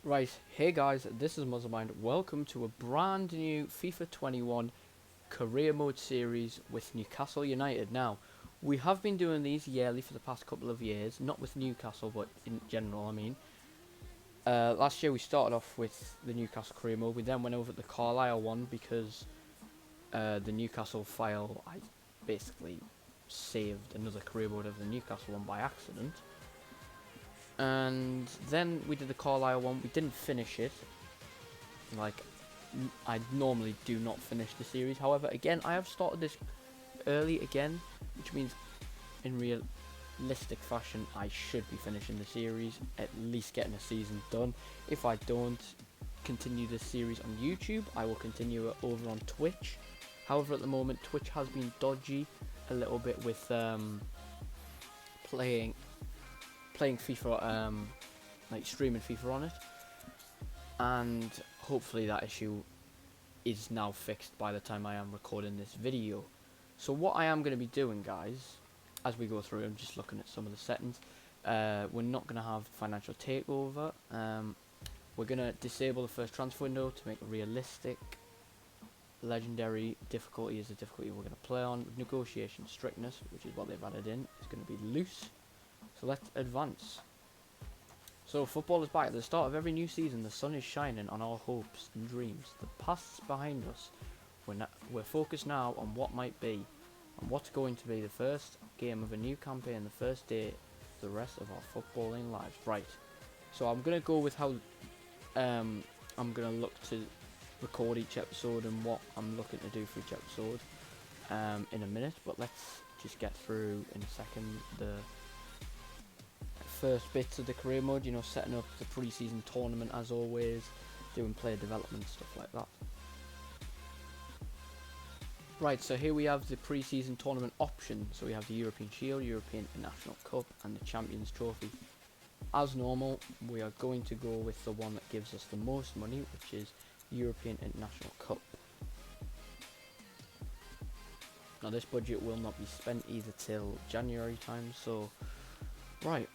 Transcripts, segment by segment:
Right, hey guys, this is Muzzlemind. Welcome to a brand new FIFA 21 career mode series with Newcastle United. Now, we have been doing these yearly for the past couple of years, not with Newcastle, but in general, I mean. Last year we started off with the Newcastle career mode. We then went over to the Carlisle one because the Newcastle file, I basically saved another career mode of the Newcastle one by accident. And then we did the Carlisle one. We didn't finish it. Like, I normally do not finish the series. However, again, I have started this early again, which means in realistic fashion, I should be finishing the series, at least getting a season done. If I don't continue this series on YouTube, I will continue it over on Twitch. However, at the moment, Twitch has been dodgy a little bit with playing FIFA, like streaming FIFA on it, and hopefully that issue is now fixed by the time I am recording this video. So what I am going to be doing, guys, as we go through, I'm just looking at some of the settings. We're not going to have financial takeover. We're going to disable the first transfer window to make it realistic. legendary difficulty is the difficulty we're going to play on. Negotiation strictness, which is what they've added in, is going to be loose. So let's advance. So football is back. At the start of every new season, the sun is shining on our hopes and dreams. The past's behind us. We're focused now on what might be, and what's going to be the first game of a new campaign, the first day of the rest of our footballing lives. Right. So I'm going to go with how I'm going to look to record each episode and what I'm looking to do for each episode in a minute. But let's just get through in a second the first bits of the career mode, you know, setting up the pre-season tournament as always, doing player development, stuff like that. Right, so here we have the pre-season tournament option. So we have the European Shield, European International Cup and the Champions Trophy. As normal, we are going to go with the one that gives us the most money, which is European International Cup. Now this budget will not be spent either till January time, so right.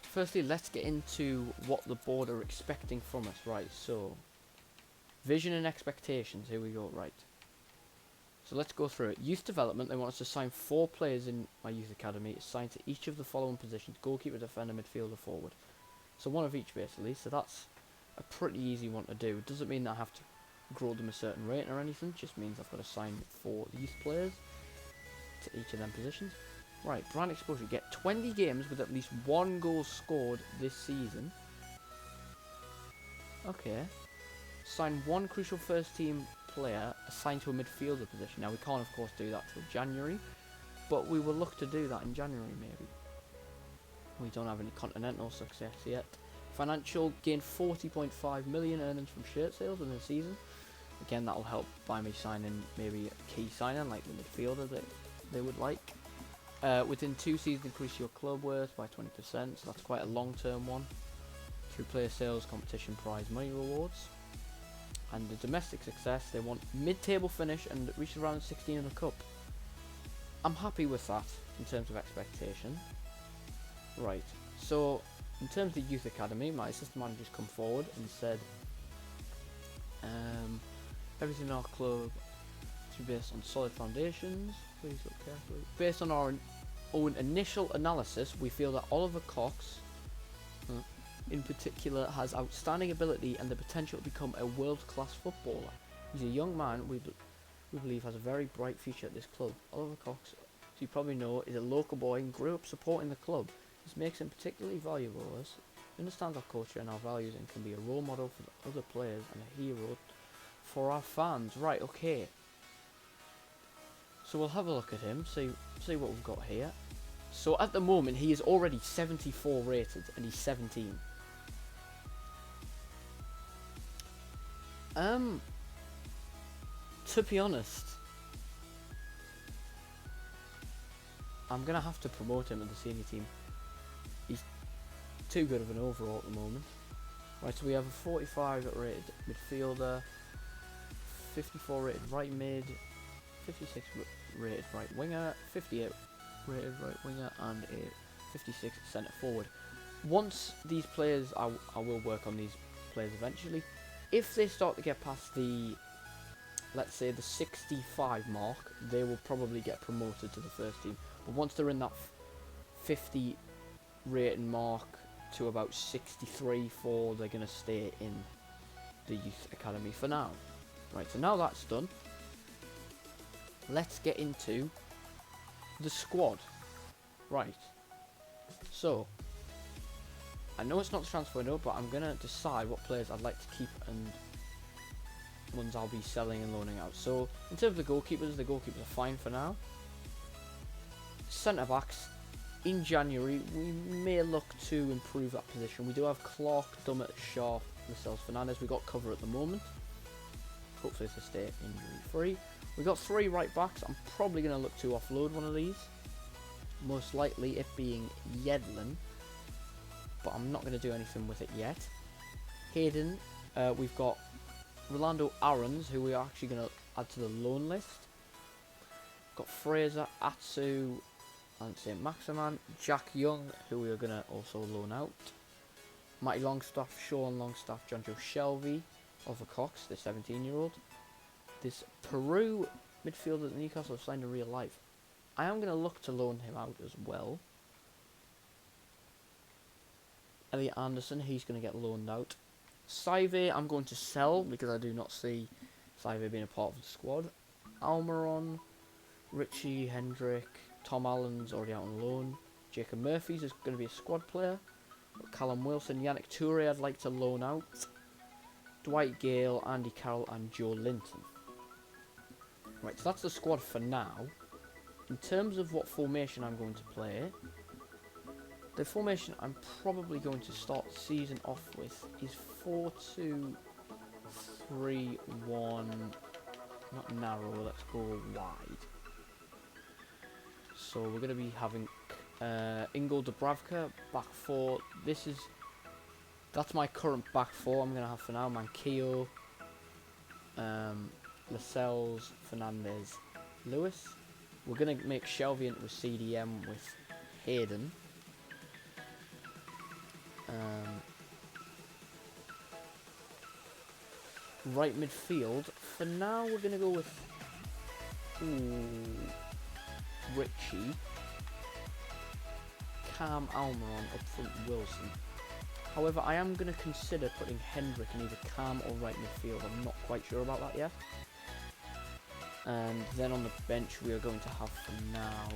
Firstly, let's get into what the board are expecting from us. Right, so vision and expectations, here we go. Right, so let's go through it. Youth development, they want us to sign 4 players in my youth academy, assigned to each of the following positions: goalkeeper, defender, midfielder, forward. So one of each basically, so that's a pretty easy one to do. It doesn't mean that I have to grow them a certain rate or anything, it just means I've got to sign 4 youth players to each of them positions. Right, brand exposure, get 20 games with at least 1 goal scored this season. Okay. Sign 1 crucial first team player assigned to a midfielder position. Now we can't of course do that till January, but we will look to do that in January maybe. We don't have any continental success yet. Financial, gain 40.5 million earnings from shirt sales within the season. Again, that will help by me signing maybe a key signing like the midfielder that they would like. Within 2 seasons, increase your club worth by 20%, so that's quite a long-term one. Through player sales, competition, prize, money rewards. And the domestic success, they want mid-table finish and reach around 16 in the cup. I'm happy with that in terms of expectation. Right, so in terms of the youth academy, my assistant manager's come forward and said everything in our club should be based on solid foundations. Please look carefully. Based on our own initial analysis, we feel that Oliver Cox, in particular, has outstanding ability and the potential to become a world-class footballer. He's a young man we believe has a very bright future at this club. Oliver Cox, as you probably know, is a local boy and grew up supporting the club. This makes him particularly valuable as he understands our culture and our values and can be a role model for the other players and a hero for our fans. Right, okay. So we'll have a look at him, see what we've got here. So at the moment he is already 74 rated and he's 17. To be honest, I'm gonna have to promote him to the senior team. He's too good of an overall at the moment. Right, so we have a 45 rated midfielder, 54 rated right mid, 56 rated right winger, 58 rated right winger, and a 56 centre forward. Once these players, I will work on these players eventually. If they start to get past the, let's say the 65 mark, they will probably get promoted to the first team. But once they're in that 50 rating mark to about 63, they're going to stay in the youth academy for now. Right, so now that's done, let's get into the squad. Right, so I know it's not the transfer window, but I'm going to decide what players I'd like to keep and ones I'll be selling and loaning out. So in terms of the goalkeepers are fine for now. Centre backs, in January we may look to improve that position. We do have Clark, Dummett, Sharp, Lascelles, Fernandez. We got cover at the moment. Hopefully to stay injury free. We got 3 right backs. I'm probably going to look to offload one of these. Most likely it being Yedlin, but I'm not going to do anything with it yet. Hayden, we've got Rolando Aarons, who we are actually going to add to the loan list. Got Fraser, Atsu, and St. Maximan, Jack Young, who we are going to also loan out. Matty Longstaff, Sean Longstaff, John Joe Shelby, Oliver Cox, the 17-year-old. this Peru midfielder that Newcastle have signed in real life. I am going to look to loan him out as well. Elliot Anderson, he's going to get loaned out. Saive, I'm going to sell because I do not see Saive being a part of the squad. Almiron, Richie, Hendrick, Tom Allen's already out on loan. Jacob Murphy's is going to be a squad player. Callum Wilson, Yannick Toure I'd like to loan out. Dwight Gale, Andy Carroll and Joe Linton. Right, so that's the squad for now. In terms of what formation I'm going to play, the formation I'm probably going to start the season off with is 4-2-3-1. Not narrow, let's go wide. So we're going to be having Ingo Dubravka, back four. That's my current back four I'm going to have for now. Manquillo, Lascelles, Fernandez, Lewis. We're going to make Shelvey into a CDM with Hayden. Right midfield, for now we're going to go with Richie, Cam Almiron, up front Wilson. However, I am going to consider putting Hendrick in either Cam or right midfield. I'm not quite sure about that yet. And then on the bench we are going to have for now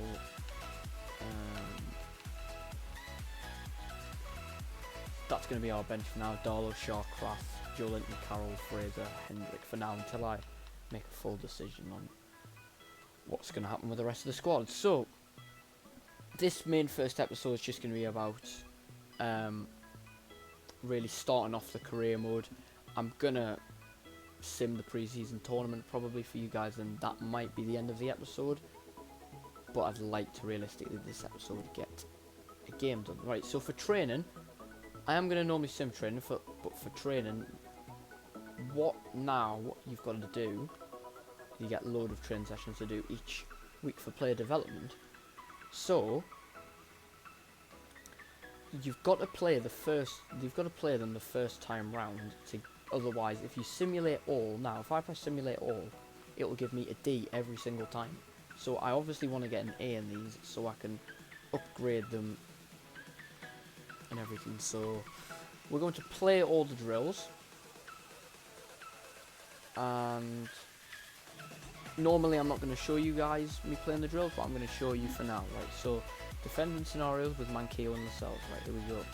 that's going to be our bench for now. Darlow, Shaw, Kraft, Joe Linton, Carroll, Fraser, Hendrick for now, until I make a full decision on what's going to happen with the rest of the squad. So this main first episode is just going to be about really starting off the career mode. I'm going to sim the pre-season tournament probably for you guys, and that might be the end of the episode, but I'd like to realistically this episode get a game done. Right, so for training, I am going to normally sim training, but for training, what you've got to do, you get a load of training sessions to do each week for player development. So you've got to play them the first time round. Otherwise, if you simulate all, now if I press simulate all, it will give me a D every single time. So I obviously want to get an A in these so I can upgrade them and everything. So we're going to play all the drills, and normally I'm not going to show you guys me playing the drills, but I'm going to show you for now. Right, so defending scenarios with Manquillo and Lascelles. Right, here we go.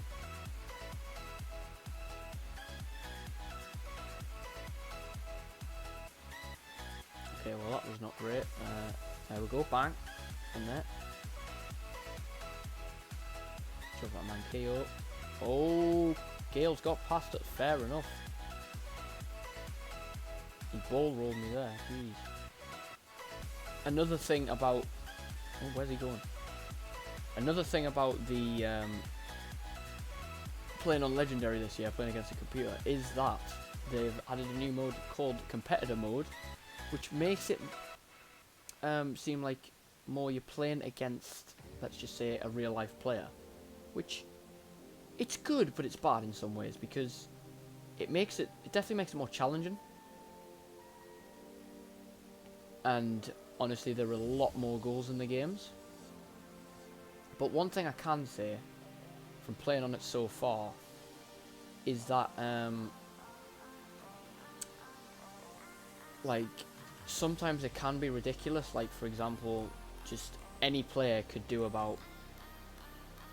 Okay, well that was not great. There we go, bang, in there. Shove that Manquillo. Oh, Gale's got past it, fair enough. He ball rolled me there, jeez. Another thing about... Oh, where's he going? Another thing about the playing on Legendary this year, playing against a computer, is that they've added a new mode called Competitor Mode, which makes it seem like more you're playing against, let's just say, a real life player. Which, it's good, but it's bad in some ways, because it definitely makes it more challenging. And honestly, there are a lot more goals in the games. But one thing I can say from playing on it so far is that like sometimes it can be ridiculous. Like, for example, just any player could do about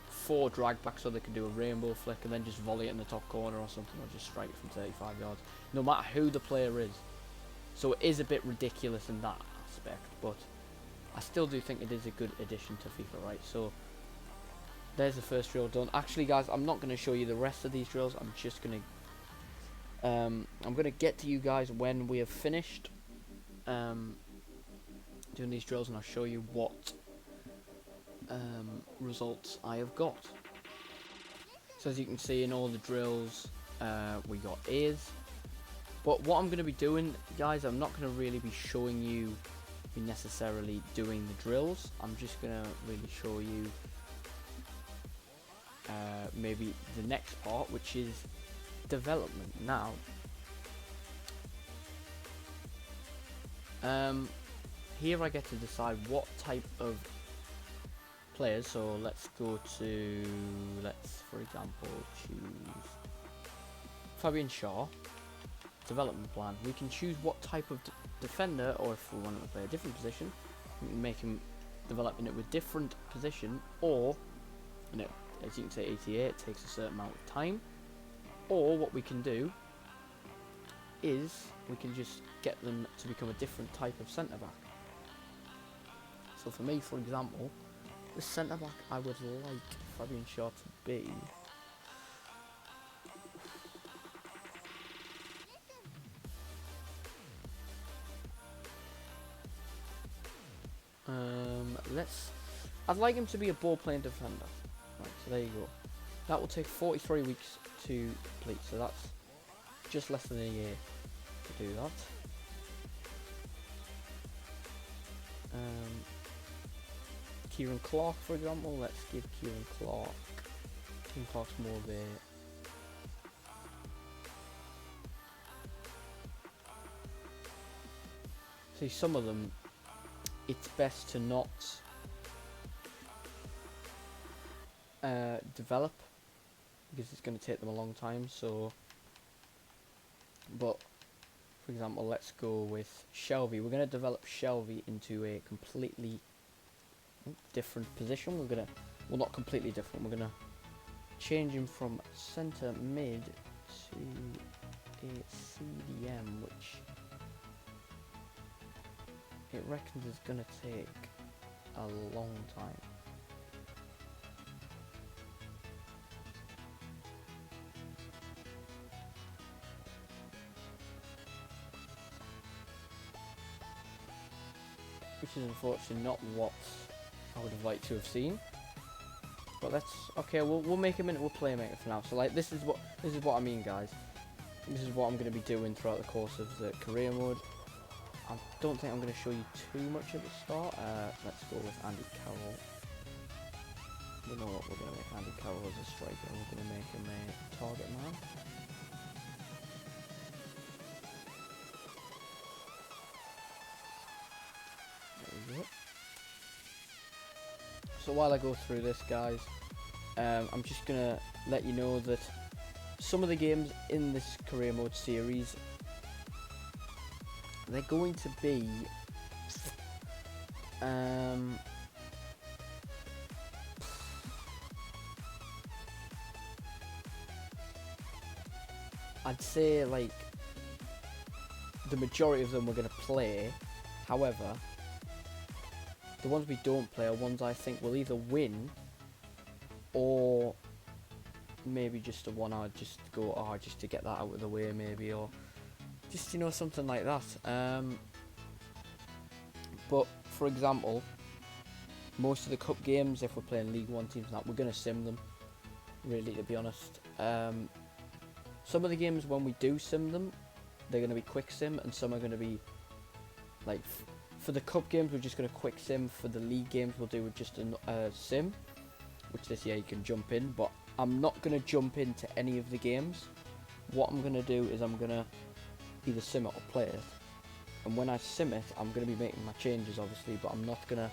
4 drag backs, so they could do a rainbow flick and then just volley it in the top corner or something, or just strike it from 35 yards, no matter who the player is. So it is a bit ridiculous in that aspect, but I still do think it is a good addition to FIFA, right? So there's the first drill done. Actually, guys, I'm not going to show you the rest of these drills. I'm just going to I'm going to get to you guys when we have finished doing these drills, and I'll show you what results I have got. So as you can see, in all the drills we got A's. But what I'm going to be doing, guys, I'm not going to really be showing you necessarily doing the drills. I'm just going to really show you maybe the next part, which is development. Now, Here I get to decide what type of players. So let's go to, for example, choose Fabian Shaw. Development plan. We can choose what type of defender, or if we want him to play a different position, we can make him develop in it with different position, or, and it, as you can say, 88, it takes a certain amount of time. Or what we can do is we can just get them to become a different type of centre back. So for me, for example, the centre back I would like Fabian Shaw to be. I'd like him to be a ball playing defender. Right, so there you go. That will take 43 weeks to complete, so that's just less than a year to do that. Kieran Clark, for example, let's give Kieran Clark. Kieran Clark's more of a see, some of them it's best to not develop because it's going to take them a long time. So, but for example, let's go with Shelby. We're going to develop Shelby into a completely different position. We're going to, well, not completely different. We're going to change him from centre mid to a CDM, which it reckons is going to take a long time. Which is unfortunately not what I would have liked to have seen. But that's okay. We'll make him into a playmaker for now. So like this is what I mean, guys. This is what I'm going to be doing throughout the course of the career mode. I don't think I'm going to show you too much at the start. Let's go with Andy Carroll. You know what, we're going to make Andy Carroll as a striker. We're going to make him a target man. There we go. So while I go through this, guys, I'm just going to let you know that some of the games in this career mode series, they're going to be I'd say like the majority of them we're going to play. However, the ones we don't play are ones I think we'll either win or maybe just a one hour just to go just to get that out of the way, maybe, or just, you know, something like that. But for example, most of the cup games, if we're playing League 1 teams, we're going to sim them, really, to be honest. Some of the games when we do sim them, they're going to be quick sim, and some are going to be like for the cup games we're just going to quick sim. For the league games we'll do just a sim, which this year you can jump in, but I'm not going to jump into any of the games. What I'm going to do is I'm going to either sim it or play it, and when I sim it I'm going to be making my changes, obviously, but I'm not going to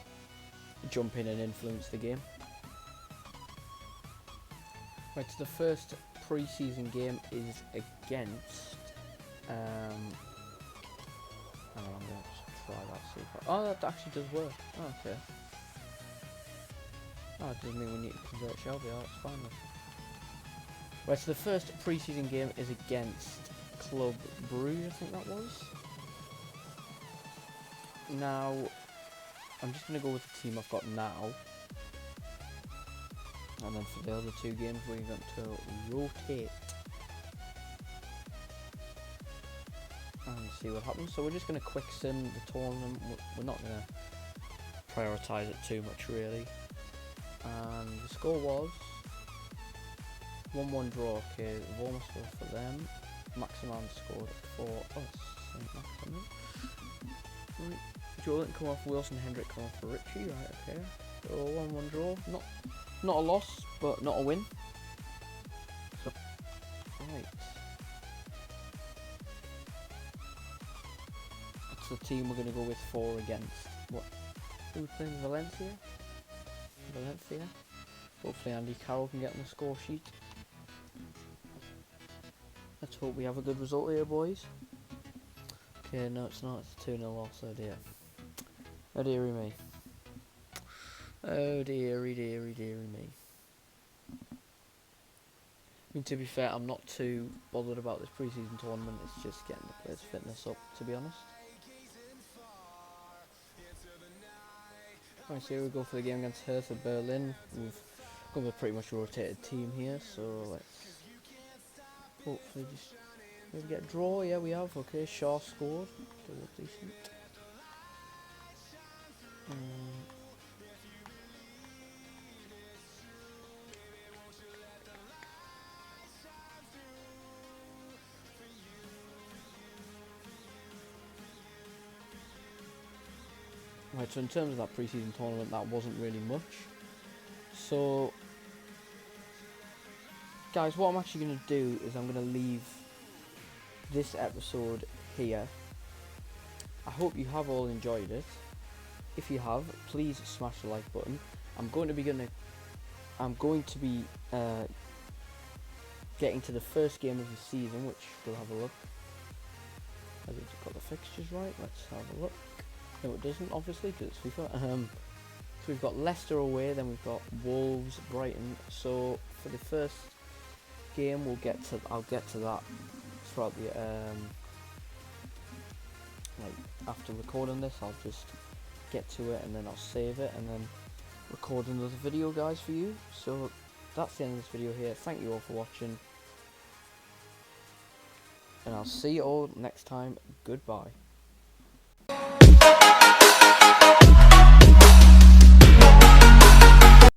jump in and influence the game. Right, so the first pre-season game is against I'm going to try that, see if oh, that actually does work. Oh, okay. Oh, it doesn't mean we need to convert Shelby. Oh, it's fine then. Right, so the first pre-season game is against Club Brugge, I think that was. Now, I'm just going to go with the team I've got now. And then for the other two games, we're going to rotate and see what happens. So we're just going to quick sim the tournament. We're not going to prioritise it too much, really. And the score was 1-1 draw. Okay, Vorma scored for them. Maximan scored for us. Maximan. Right. Jordan come off, Wilson Hendrick come off for Richie. Right, okay. So 1-1 draw. Not a loss, but not a win. So, right. That's the team we're going to go with for against. What? Who's playing? Valencia? Hopefully Andy Carroll can get on the score sheet. Let's hope we have a good result here, boys. Okay, no it's not. It's a 2-0 loss. Oh dear. Oh dearie me. Oh dearie me. I mean, to be fair, I'm not too bothered about this pre-season tournament. It's just getting the players' fitness up, to be honest. Right, so here we go for the game against Hertha Berlin. We've got a pretty much rotated team here, so let's hopefully just maybe get a draw. Yeah, we have. Okay, Shaw scored. Still look decent. Right, so in terms of that pre-season tournament, that wasn't really much. So, guys, what I'm actually going to do is I'm going to leave this episode here. I hope you have all enjoyed it. If you have, please smash the like button. I'm going to be getting to the first game of the season, which we'll have a look. Have we got the fixtures right? Let's have a look. No, it doesn't, obviously, because it's FIFA. So we've got Leicester away, then we've got Wolves, Brighton. So for the first game, I'll get to that throughout the like after recording this. I'll just get to it and then I'll save it and then record another video, guys, for you. So that's the end of this video here. Thank you all for watching, and I'll see you all next time. Goodbye.